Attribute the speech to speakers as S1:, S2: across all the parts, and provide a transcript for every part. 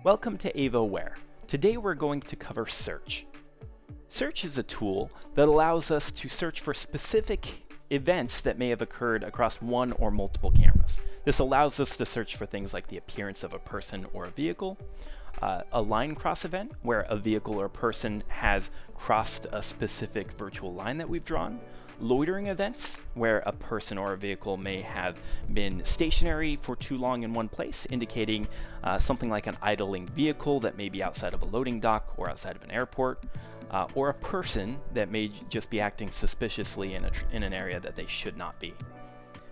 S1: Welcome to Ava Aware. Today we're going to cover search. Search is a tool that allows us to search for specific events that may have occurred across one or multiple cameras. This allows us to search for things like the appearance of a person or a vehicle, a line cross event where a vehicle or person has crossed a specific virtual line that we've drawn, loitering events where a person or a vehicle may have been stationary for too long in one place, indicating something like an idling vehicle that may be outside of a loading dock or outside of an airport, or a person that may just be acting suspiciously in an area that they should not be.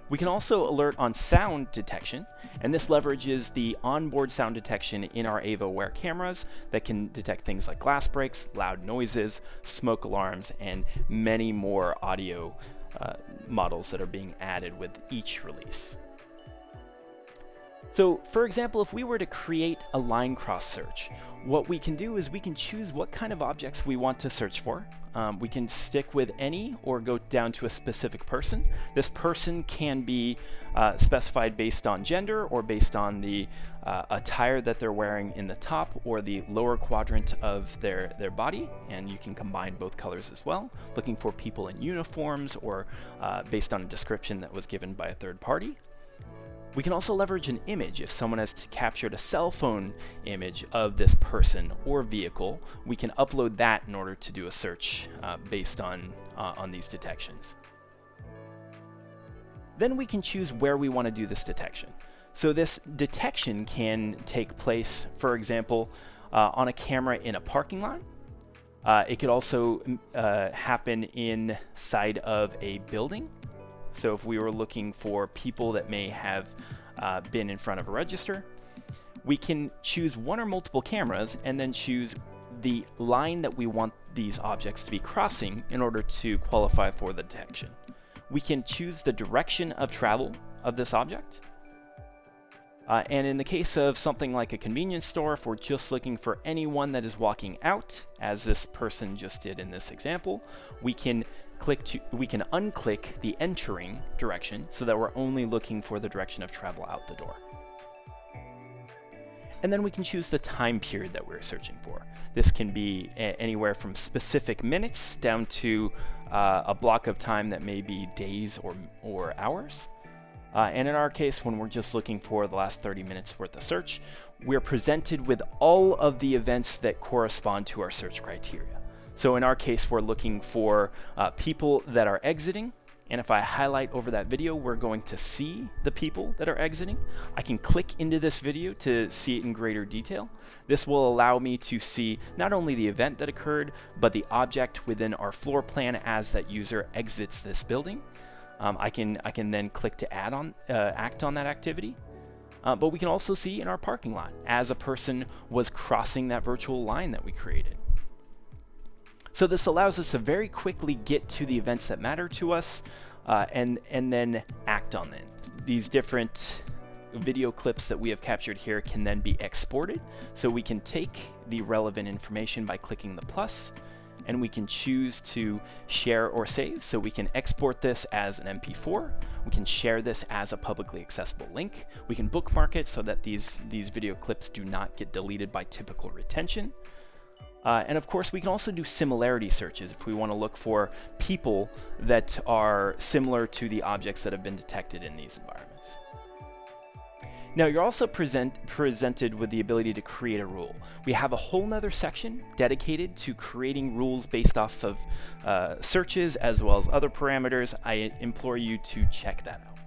S1: We can also alert on sound detection, and this leverages the onboard sound detection in our Ava Aware cameras that can detect things like glass breaks, loud noises, smoke alarms, and many more audio models that are being added with each release. So, for example, if we were to create a line cross search, what we can do is we can choose what kind of objects we want to search for. We can stick with any or go down to a specific person. This person can be specified based on gender or based on the attire that they're wearing in the top or the lower quadrant of their body, and you can combine both colors as well, looking for people in uniforms or based on a description that was given by a third party. We can also leverage an image. If someone has captured a cell phone image of this person or vehicle, we can upload that in order to do a search based on these detections. Then we can choose where we want to do this detection. So this detection can take place, for example, on a camera in a parking lot. It could also happen inside of a building. So if we were looking for people that may have been in front of a register, we can choose one or multiple cameras and then choose the line that we want these objects to be crossing in order to qualify for the detection. We can choose the direction of travel of this object. And in the case of something like a convenience store, if we're just looking for anyone that is walking out, as this person just did in this example, we can unclick the entering direction so that we're only looking for the direction of travel out the door. And then we can choose the time period that we're searching for. This can be anywhere from specific minutes down to a block of time that may be days or hours. And in our case, when we're just looking for the last 30 minutes worth of search, we're presented with all of the events that correspond to our search criteria. So in our case, we're looking for people that are exiting. And if I highlight over that video, we're going to see the people that are exiting. I can click into this video to see it in greater detail. This will allow me to see not only the event that occurred, but the object within our floor plan as that user exits this building. I can then click to act on that activity. But we can also see in our parking lot as a person was crossing that virtual line that we created. So this allows us to very quickly get to the events that matter to us and then act on them. These different video clips that we have captured here can then be exported. So we can take the relevant information by clicking the plus, and we can choose to share or save. So we can export this as an MP4. We can share this as a publicly accessible link. We can bookmark it so that these video clips do not get deleted by typical retention. And of course, we can also do similarity searches if we want to look for people that are similar to the objects that have been detected in these environments. Now, you're also presented with the ability to create a rule. We have a whole nother section dedicated to creating rules based off of searches as well as other parameters. I implore you to check that out.